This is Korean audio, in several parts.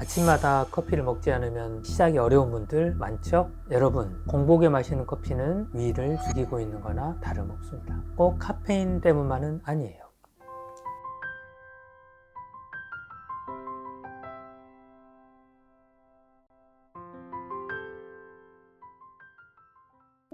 아침마다 커피를 먹지 않으면 시작이 어려운 분들 많죠? 여러분, 공복에 마시는 커피는 위를 죽이고 있는 거나 다름없습니다. 꼭 카페인 때문만은 아니에요.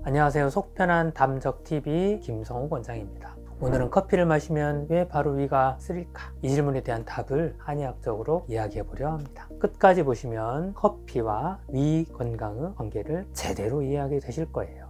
안녕하세요. 속편한 담적TV 김성욱 원장입니다. 오늘은 커피를 마시면 왜 바로 위가 쓰릴까? 이 질문에 대한 답을 한의학적으로 이야기해 보려 합니다. 끝까지 보시면 커피와 위 건강의 관계를 제대로 이해하게 되실 거예요.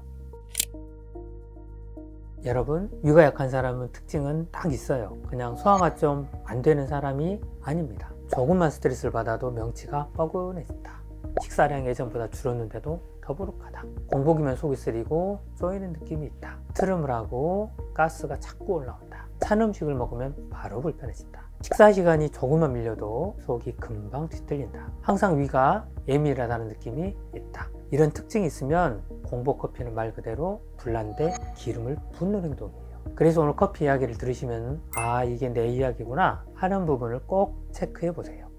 여러분, 위가 약한 사람은 특징은 딱 있어요. 그냥 소화가 좀 안 되는 사람이 아닙니다. 조금만 스트레스를 받아도 명치가 뻐근해진다. 식사량이 예전보다 줄었는데도 더부룩하다. 공복이면 속이 쓰리고 쪼이는 느낌이 있다. 트름을 하고 가스가 자꾸 올라온다. 찬 음식을 먹으면 바로 불편해진다. 식사 시간이 조금만 밀려도 속이 금방 뒤틀린다. 항상 위가 예민하다는 느낌이 있다. 이런 특징이 있으면 공복 커피는 말 그대로 불난데 기름을 붓는 행동이에요. 그래서 오늘 커피 이야기를 들으시면 아, 이게 내 이야기구나 하는 부분을 꼭 체크해 보세요.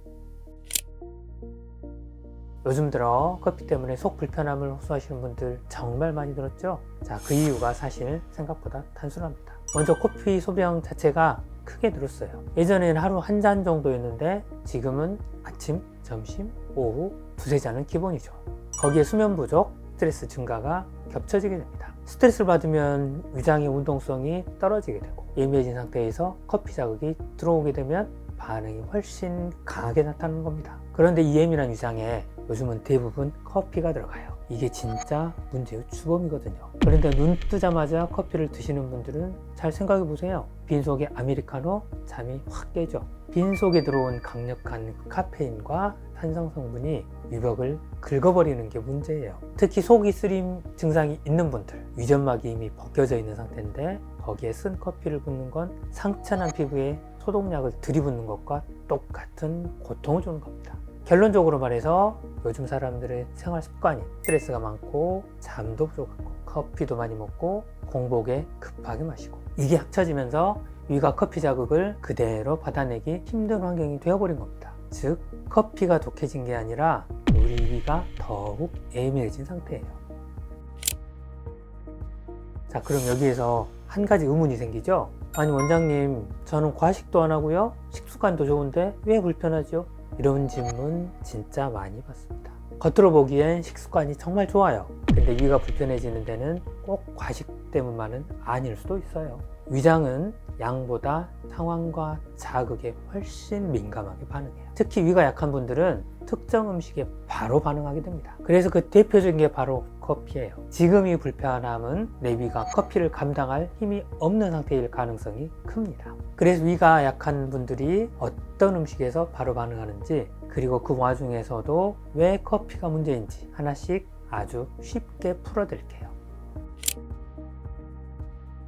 요즘 들어 커피 때문에 속 불편함을 호소하시는 분들 정말 많이 들었죠? 자, 그 이유가 사실 생각보다 단순합니다. 먼저 커피 소비량 자체가 크게 늘었어요. 예전에는 하루 한 잔 정도였는데 지금은 아침, 점심, 오후 두세 잔은 기본이죠. 거기에 수면 부족, 스트레스 증가가 겹쳐지게 됩니다. 스트레스를 받으면 위장의 운동성이 떨어지게 되고 예민해진 상태에서 커피 자극이 들어오게 되면 반응이 훨씬 강하게 나타나는 겁니다. 그런데 이 예민한 위장에 요즘은 대부분 커피가 들어가요. 이게 진짜 문제의 주범이거든요. 그런데 눈 뜨자마자 커피를 드시는 분들은 잘 생각해 보세요. 빈속에 아메리카노, 잠이 확 깨죠. 빈속에 들어온 강력한 카페인과 탄성 성분이 위벽을 긁어버리는 게 문제예요. 특히 속이 쓰림 증상이 있는 분들, 위점막이 이미 벗겨져 있는 상태인데 거기에 쓴 커피를 붓는 건 상처난 피부에 소독약을 들이붓는 것과 똑같은 고통을 주는 겁니다. 결론적으로 말해서 요즘 사람들의 생활 습관이 스트레스가 많고 잠도 부족하고 커피도 많이 먹고 공복에 급하게 마시고 이게 합쳐지면서 위가 커피 자극을 그대로 받아내기 힘든 환경이 되어버린 겁니다. 즉 커피가 독해진 게 아니라 우리 위가 더욱 예민해진 상태예요. 자, 그럼 여기에서 한 가지 의문이 생기죠? 아니 원장님, 저는 과식도 안 하고요 식습관도 좋은데 왜 불편하죠? 이런 질문 진짜 많이 받습니다. 겉으로 보기엔 식습관이 정말 좋아요. 근데 위가 불편해지는 데는 꼭 과식 때문만은 아닐 수도 있어요. 위장은 양보다 상황과 자극에 훨씬 민감하게 반응해요. 특히 위가 약한 분들은 특정 음식에 바로 반응하게 됩니다. 그래서 그 대표적인 게 바로 커피예요. 지금 이 불편함은 내 위가 커피를 감당할 힘이 없는 상태일 가능성이 큽니다. 그래서 위가 약한 분들이 어떤 음식에서 바로 반응하는지, 그리고 그 와중에서도 왜 커피가 문제인지 하나씩 아주 쉽게 풀어드릴게요.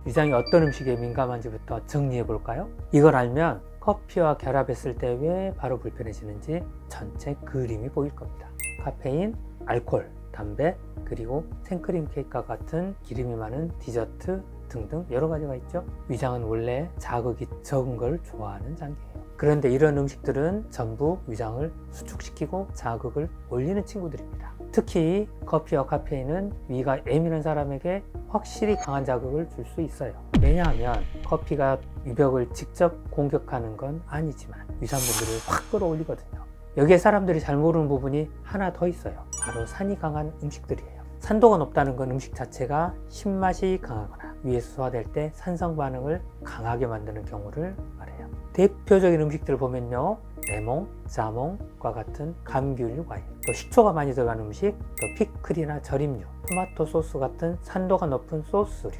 위장이 어떤 음식에 민감한지부터 정리해 볼까요? 이걸 알면 커피와 결합했을 때 왜 바로 불편해지는지 전체 그림이 보일 겁니다. 카페인, 알코올, 담배, 그리고 생크림 케이크와 같은 기름이 많은 디저트 등등 여러 가지가 있죠. 위장은 원래 자극이 적은 걸 좋아하는 장기예요. 그런데 이런 음식들은 전부 위장을 수축시키고 자극을 올리는 친구들입니다. 특히 커피와 카페인은 위가 예민한 사람에게 확실히 강한 자극을 줄 수 있어요. 왜냐하면 커피가 위벽을 직접 공격하는 건 아니지만 위산분들을 확 끌어올리거든요. 여기에 사람들이 잘 모르는 부분이 하나 더 있어요. 바로 산이 강한 음식들이에요. 산도가 높다는 건 음식 자체가 신맛이 강하거나 위에서 소화될 때 산성 반응을 강하게 만드는 경우를 말해요. 대표적인 음식들을 보면요, 레몬, 자몽과 같은 감귤류 과일, 또 식초가 많이 들어간 음식, 또 피클이나 절임류, 토마토 소스 같은 산도가 높은 소스류,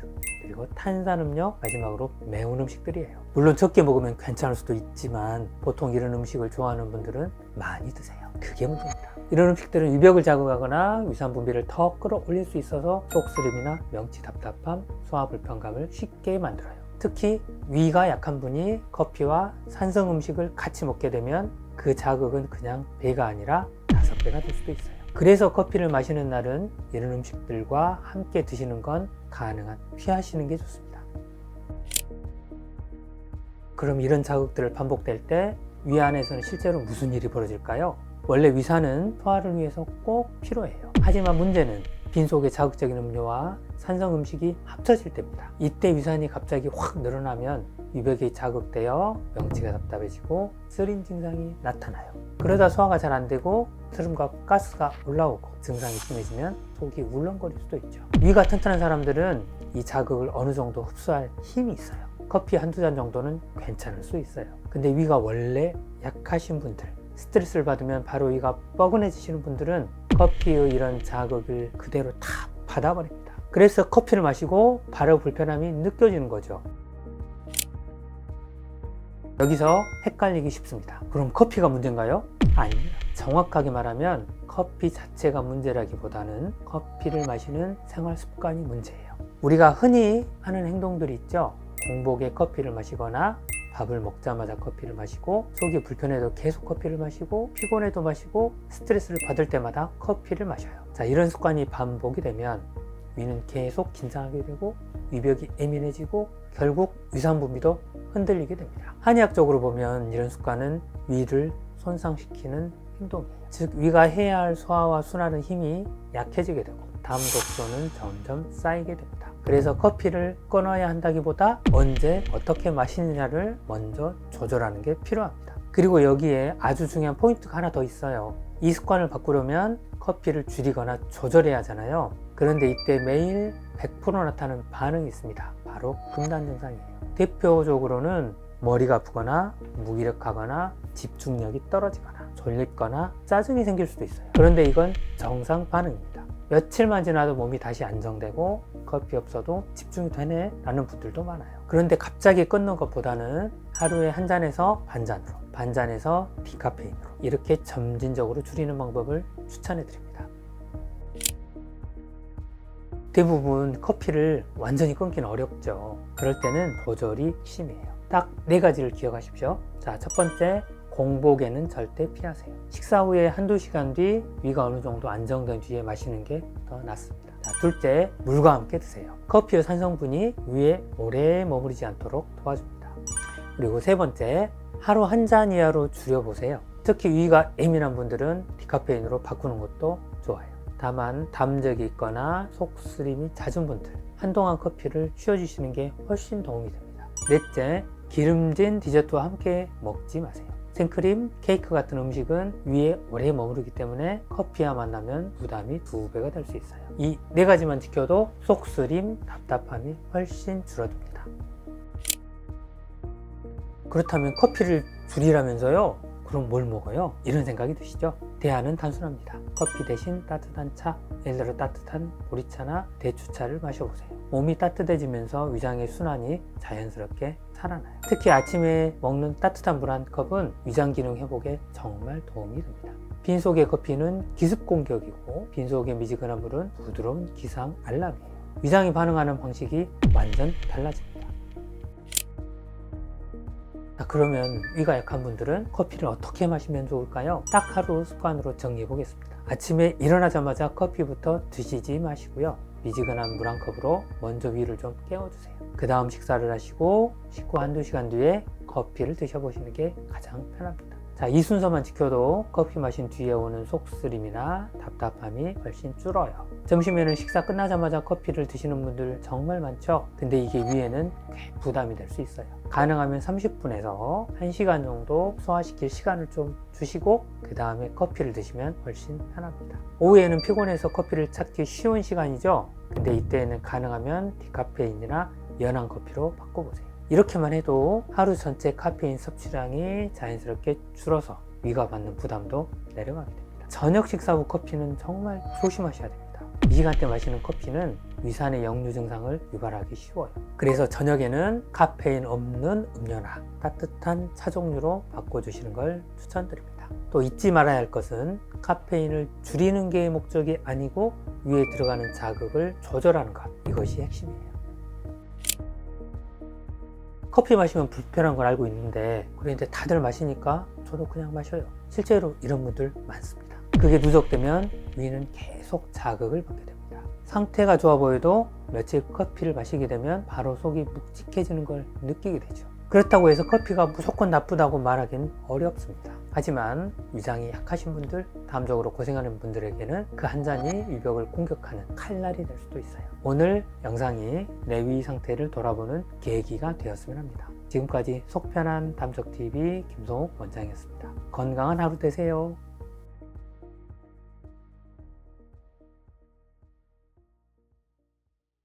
그리고 탄산음료, 마지막으로 매운 음식들이에요. 물론 적게 먹으면 괜찮을 수도 있지만 보통 이런 음식을 좋아하는 분들은 많이 드세요. 그게 문제입니다. 이런 음식들은 위벽을 자극하거나 위산 분비를 더 끌어올릴 수 있어서 속쓰림이나 명치 답답함, 소화 불편감을 쉽게 만들어요. 특히 위가 약한 분이 커피와 산성 음식을 같이 먹게 되면 그 자극은 그냥 배가 아니라 5배가 될 수도 있어요. 그래서 커피를 마시는 날은 이런 음식들과 함께 드시는 건 가능한 피하시는 게 좋습니다. 그럼 이런 자극들을 반복될 때 위 안에서는 실제로 무슨 일이 벌어질까요? 원래 위산은 소화를 위해서 꼭 필요해요. 하지만 문제는 빈속에 자극적인 음료와 산성 음식이 합쳐질 때입니다. 이때 위산이 갑자기 확 늘어나면 위벽이 자극되어 명치가 답답해지고 쓰림 증상이 나타나요. 그러다 소화가 잘 안 되고 트름과 가스가 올라오고 증상이 심해지면 속이 울렁거릴 수도 있죠. 위가 튼튼한 사람들은 이 자극을 어느 정도 흡수할 힘이 있어요. 커피 한두 잔 정도는 괜찮을 수 있어요. 근데 위가 원래 약하신 분들, 스트레스를 받으면 바로 위가 뻐근해지시는 분들은 커피의 이런 자극을 그대로 다 받아버립니다. 그래서 커피를 마시고 바로 불편함이 느껴지는 거죠. 여기서 헷갈리기 쉽습니다. 그럼 커피가 문제인가요? 아닙니다. 정확하게 말하면 커피 자체가 문제라기보다는 커피를 마시는 생활 습관이 문제예요. 우리가 흔히 하는 행동들이 있죠. 공복에 커피를 마시거나 밥을 먹자마자 커피를 마시고 속이 불편해도 계속 커피를 마시고 피곤해도 마시고 스트레스를 받을 때마다 커피를 마셔요. 자, 이런 습관이 반복이 되면 위는 계속 긴장하게 되고 위벽이 예민해지고 결국 위산 분비도 흔들리게 됩니다. 한의학적으로 보면 이런 습관은 위를 손상시키는 행동이에요. 즉 위가 해야 할 소화와 순환의 힘이 약해지게 되고 담 독소는 점점 쌓이게 됩니다. 그래서 커피를 끊어야 한다기보다 언제 어떻게 마시느냐를 먼저 조절하는 게 필요합니다. 그리고 여기에 아주 중요한 포인트가 하나 더 있어요. 이 습관을 바꾸려면 커피를 줄이거나 조절해야 하잖아요. 그런데 이때 매일 100% 나타나는 반응이 있습니다. 바로 금단 증상이에요. 대표적으로는 머리가 아프거나 무기력하거나 집중력이 떨어지거나 졸립거나 짜증이 생길 수도 있어요. 그런데 이건 정상 반응입니다. 며칠만 지나도 몸이 다시 안정되고 커피 없어도 집중이 되네 라는 분들도 많아요. 그런데 갑자기 끊는 것보다는 하루에 한 잔에서 반잔으로, 반잔에서 디카페인으로 이렇게 점진적으로 줄이는 방법을 추천해 드립니다. 대부분 커피를 완전히 끊기는 어렵죠. 그럴 때는 조절이 핵심이에요. 딱 4가지를 기억하십시오. 자, 첫 번째, 공복에는 절대 피하세요. 식사 후에 한두 시간 뒤 위가 어느 정도 안정된 뒤에 마시는 게 더 낫습니다. 자, 둘째, 물과 함께 드세요. 커피의 산성분이 위에 오래 머무르지 않도록 도와줍니다. 그리고 세 번째, 하루 한 잔 이하로 줄여보세요. 특히 위가 예민한 분들은 디카페인으로 바꾸는 것도 좋아요. 다만 담적이 있거나 속쓰림이 잦은 분들, 한동안 커피를 쉬어주시는 게 훨씬 도움이 됩니다. 넷째, 기름진 디저트와 함께 먹지 마세요. 생크림, 케이크 같은 음식은 위에 오래 머무르기 때문에 커피와 만나면 부담이 2배가 될 수 있어요. 이 4가지만 지켜도 속쓰림, 답답함이 훨씬 줄어듭니다. 그렇다면 커피를 줄이라면서요? 그럼 뭘 먹어요? 이런 생각이 드시죠? 대안은 단순합니다. 커피 대신 따뜻한 차, 예를 들어 따뜻한 보리차나 대추차를 마셔보세요. 몸이 따뜻해지면서 위장의 순환이 자연스럽게 살아나요. 특히 아침에 먹는 따뜻한 물 한 컵은 위장 기능 회복에 정말 도움이 됩니다. 빈속의 커피는 기습 공격이고 빈속의 미지근한 물은 부드러운 기상 알람이에요. 위장이 반응하는 방식이 완전 달라집니다. 자, 그러면 위가 약한 분들은 커피를 어떻게 마시면 좋을까요? 딱 하루 습관으로 정리해 보겠습니다. 아침에 일어나자마자 커피부터 드시지 마시고요. 미지근한 물 한 컵으로 먼저 위를 좀 깨워주세요. 그 다음 식사를 하시고 식후 한두 시간 뒤에 커피를 드셔보시는 게 가장 편합니다. 자, 이 순서만 지켜도 커피 마신 뒤에 오는 속쓰림이나 답답함이 훨씬 줄어요. 점심에는 식사 끝나자마자 커피를 드시는 분들 정말 많죠? 근데 이게 위에는 꽤 부담이 될 수 있어요. 가능하면 30분에서 1시간 정도 소화시킬 시간을 좀 주시고 그 다음에 커피를 드시면 훨씬 편합니다. 오후에는 피곤해서 커피를 찾기 쉬운 시간이죠? 근데 이때는 가능하면 디카페인이나 연한 커피로 바꿔보세요. 이렇게만 해도 하루 전체 카페인 섭취량이 자연스럽게 줄어서 위가 받는 부담도 내려가게 됩니다. 저녁 식사 후 커피는 정말 조심하셔야 됩니다. 이 시간대 마시는 커피는 위산의 역류 증상을 유발하기 쉬워요. 그래서 저녁에는 카페인 없는 음료나 따뜻한 차 종류로 바꿔주시는 걸 추천드립니다. 또 잊지 말아야 할 것은 카페인을 줄이는 게 목적이 아니고 위에 들어가는 자극을 조절하는 것, 이것이 핵심이에요. 커피 마시면 불편한 걸 알고 있는데 그런데 다들 마시니까 저도 그냥 마셔요. 실제로 이런 분들 많습니다. 그게 누적되면 위는 계속 자극을 받게 됩니다. 상태가 좋아 보여도 며칠 커피를 마시게 되면 바로 속이 묵직해지는 걸 느끼게 되죠. 그렇다고 해서 커피가 무조건 나쁘다고 말하기는 어렵습니다. 하지만 위장이 약하신 분들, 담적으로 고생하는 분들에게는 그 한 잔이 위벽을 공격하는 칼날이 될 수도 있어요. 오늘 영상이 내 위 상태를 돌아보는 계기가 되었으면 합니다. 지금까지 속편한 담적TV 김성욱 원장이었습니다. 건강한 하루 되세요.